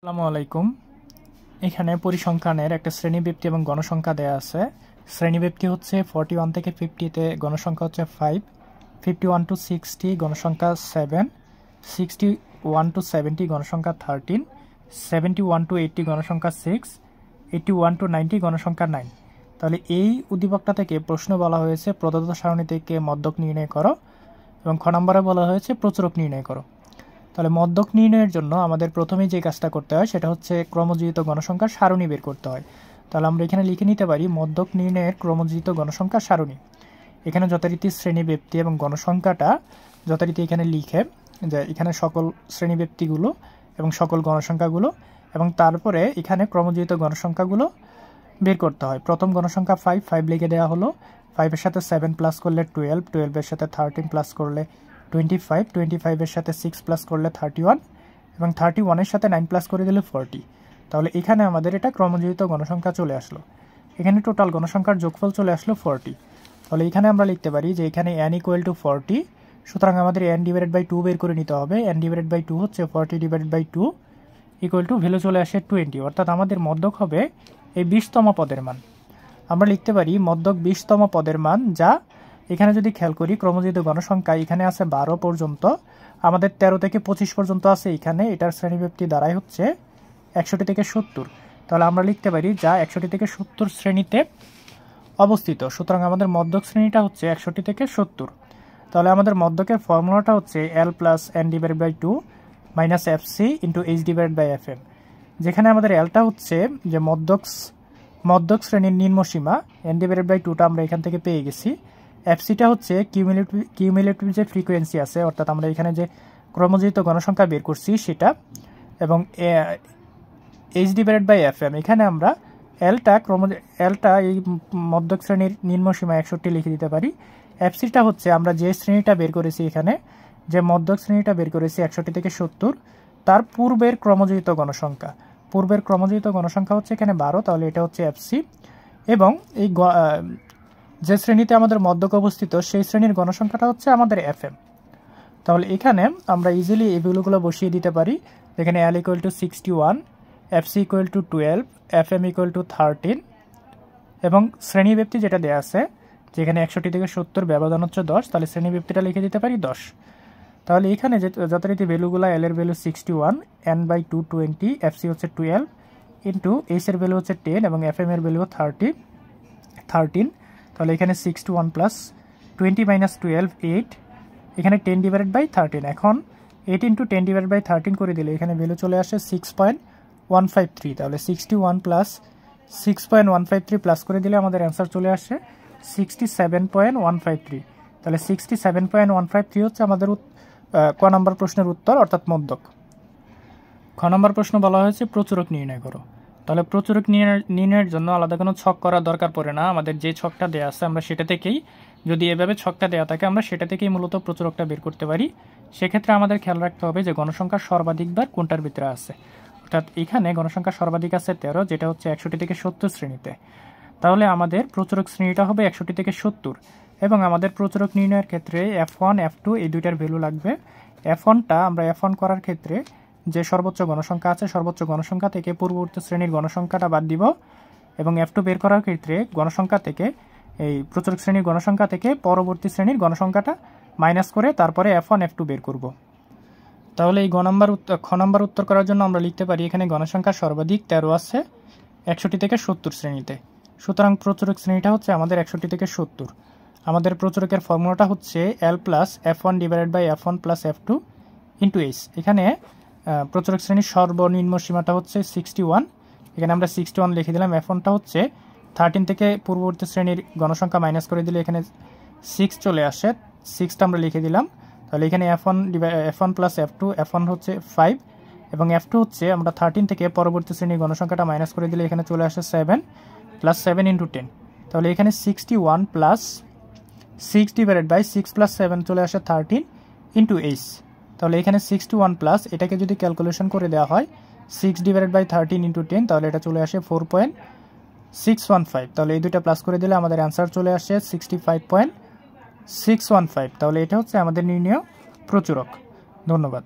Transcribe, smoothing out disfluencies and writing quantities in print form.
আসসালামু আলাইকুম। এখানে পরিসংখ্যানের একটা শ্রেণীব্যক্তি এবং গণসংখ্যা দেয়া আছে। শ্রেণীব্যক্তি হচ্ছে 41 থেকে 50-তে, গণসংখ্যা হচ্ছে 5, 51 to 60 গণসংখ্যা 7, 61 to 70 গণসংখ্যা 13, 71 to 80 গণসংখ্যা 6, 81 to 90 গণসংখ্যা 9। তাহলে এই উদ্দীপকটা থেকে প্রশ্ন বলা হয়েছে প্রদত্ত সারণী থেকে মধ্যক নির্ণয় করো, এবং খ নম্বরে বলা হয়েছে প্রচুরক নির্ণয় করো। তাহলে মধ্যক নির্ণয়ের জন্য আমাদের প্রথমেই যে কাজটা করতে হয় সেটা হচ্ছে ক্রমযুক্ত গণসংখ্যার সারণী বের করতে হয়। তাহলে আমরা এখানে লিখে নিতে পারি মধ্যক নির্ণয়ের ক্রমযুক্ত গণসংখ্যার সারণী। এখানে যথারীতি শ্রেণীব্যক্তি এবং গণসংখ্যাটা যথারীতি এখানে লিখে যে এখানে সকল শ্রেণীব্যক্তিগুলো এবং সকল গণসংখ্যাগুলো, এবং তারপরে এখানে ক্রমযুক্ত গণসংখ্যাগুলো বের করতে হয়। প্রথম গণসংখ্যা 5 লিখে দেওয়া হলো। 5-এর সাথে 7 প্লাস করলে 12, 12-এর সাথে 13 প্লাস করলে 25, 25-এর সাথে 6 প্লাস করলে 31, এবং 31-এর সাথে 9 প্লাস করে দিলে 40। তাহলে এখানে আমাদের এটা ক্রমযুক্ত গণসংখ্যা চলে আসলো। এখানে টোটাল গণসংখ্যার যোগফল চলে আসলো 40। তাহলে এখানে আমরা লিখতে পারি যে এখানে n = 40, সুতরাং আমাদের n/2 বের করে নিতে হবে। n/2 হচ্ছে 40/2 = ভ্যালু চলে আসে 20, অর্থাৎ আমাদের মধ্যক হবে এই 20তম পদের মান। আমরা লিখতে পারি মধ্যক 20তম পদের মান, যা এখানে যদি খেয়াল করি ক্রমযুক্ত গণসংখ্যা এখানে আছে 12 পর্যন্ত, আমাদের 13 থেকে 25 পর্যন্ত আছে এখানে। এটার শ্রেণীব্যক্তি দ্বারাই হচ্ছে 61 থেকে 70। তাহলে আমরা লিখতে পারি যা 61 থেকে 70 শ্রেণীতে অবস্থিত। সুতরাং আমাদের মধ্যক শ্রেণীটা হচ্ছে 61 থেকে 70। তাহলে আমাদের মধ্যকের ফর্মুলাটা হচ্ছে L + n/2 - fc × h/fm, যেখানে আমাদের Lটা হচ্ছে যে মধ্যক শ্রেণীর নিম্নসীমা, n/2টা আমরা এখান থেকে পেয়ে গেছি। এফসিটা হচ্ছে কিউমুলেটিভ যে ফ্রিকোয়েন্সি আছে, অর্থাৎ আমরা এখানে যে ক্রমযুক্ত গণসংখ্যা বের করছি সেটা, এবং h/fm এখানে আমরা এলটা এই মধ্যক শ্রেণীর নিম্নসীমা 61 লিখে দিতে পারি। এফসিটা হচ্ছে আমরা যে শ্রেণীটা বের করেছি, এখানে যে মধ্যক শ্রেণীটা বের করেছি 61 থেকে 70, তার পূর্বের ক্রমযুক্ত গণসংখ্যা। পূর্বের ক্রমযুক্ত গণসংখ্যা হচ্ছে এখানে 12, তাহলে এটা হচ্ছে এফসি। এবং এই যে শ্রেণীতে আমাদের মধ্যক অবস্থিত সেই শ্রেণীর গণসংখ্যাটা হচ্ছে আমাদের এফএম। তাহলে এখানে আমরা ইজিলি এই ভ্যালুগুলো বসিয়ে দিতে পারি। এখানে L = 61, FC = 12, FM = 13, এবং শ্রেণীব্যক্তি যেটা দেওয়া আছে যেখানে 61 থেকে 70 ব্যবধান হচ্ছে 10, তাহলে শ্রেণীব্যক্তিটা লিখে দিতে পারি 10। তাহলে এখানে যে যথারীতি ভ্যালুগুলো, L এর ভ্যালু 61, n/2 20, FC হচ্ছে 12, ইন্টু H এর ভ্যালু হচ্ছে 10, এবং FM এর ভ্যালু 13। তাহলে এখানে 61 + 20 - 12 8, এখানে 10/13। এখন 8 × 10/13 করে দিলে এখানে ভ্যালু চলে আসে 6.153। তাহলে 61 + 6.153 প্লাস করে দিলে আমাদের অ্যান্সার চলে আসে 67.153। তাহলে 67.153 হচ্ছে আমাদের ক নম্বর প্রশ্নের উত্তর, অর্থাৎ মধ্যক। খ নম্বর প্রশ্ন বলা হয়েছে প্রচুরক নির্ণয় করো। তাহলে প্রচুরক নির্ণয়ের জন্য আলাদা কোনো ছক করার দরকার পড়ে না। আমাদের যে ছকটা দেওয়া আছে আমরা সেটা থেকেই, যদি এভাবে ছকটা দেওয়া থাকে আমরা সেটা থেকেই মূলত প্রচুরকটা বের করতে পারি। সেক্ষেত্রে আমাদের খেয়াল রাখতে হবে যে গণসংখ্যার সর্বাধিক বার কোনটার ভিতরে আছে, অর্থাৎ এখানে গণসংখ্যা সর্বাধিক আছে 13, যেটা হচ্ছে 61 থেকে 70 শ্রেণীতে। তাহলে আমাদের প্রচুরক শ্রেণীটা হবে 61 থেকে 70, এবং আমাদের প্রচুরক নির্ণয়ের ক্ষেত্রে F1 F2 এই দুইটার ভ্যালু লাগবে। F1টা আমরা F1 করার ক্ষেত্রে যে সর্বোচ্চ গণসংখ্যা আছে সর্বোচ্চ গণসংখ্যা থেকে পূর্ববর্তী শ্রেণীর গণসংখ্যাটা বাদ দিব, এবং F2 বের করার ক্ষেত্রে গণসংখ্যা থেকে এই প্রচুরক শ্রেণীর গণসংখ্যা থেকে পরবর্তী শ্রেণীর গণসংখ্যাটা মাইনাস করে তারপরে F1 F2 বের করব। তাহলে এই খ নম্বর উত্তর করার জন্য আমরা লিখতে পারি এখানে গণসংখ্যা সর্বাধিক 13 আছে 61 থেকে 70 শ্রেণীতে। সুতরাং প্রচুরক শ্রেণীটা হচ্ছে আমাদের 61 থেকে 70। আমাদের প্রচুরকের ফর্মুলাটা হচ্ছে L + F1/F1 + F2 × H। এখানে প্রচুরক শ্রেণীর সর্বনিম্ন সীমাটা হচ্ছে 61, এখানে আমরা 61 লিখে দিলাম। F1টা হচ্ছে 13 থেকে পূর্ববর্তী শ্রেণীর গণসংখ্যা মাইনাস করে দিলে এখানে 6 চলে আসে, 6টা আমরা লিখে দিলাম। তাহলে এখানে F1 + F2, F1 হচ্ছে 5, এবং F2 হচ্ছে আমরা 13 থেকে পরবর্তী শ্রেণীর গণসংখ্যাটা মাইনাস করে দিলে এখানে চলে আসে 7 + 7 × 10। তাহলে এখানে 61 + 6/6 + 7 চলে আসে 13 × H। তাহলে এখানে 61 এটাকে যদি ক্যালকুলেশন করে দেওয়া হয় 6/13 × 10, তাহলে এটা চলে আসে 4.615। তাহলে এই দুইটা প্লাস করে দিলে আমাদের অ্যান্সার চলে আসে 65.615। তাহলে এটা হচ্ছে আমাদের নির্ণেয় প্রচুরক। ধন্যবাদ।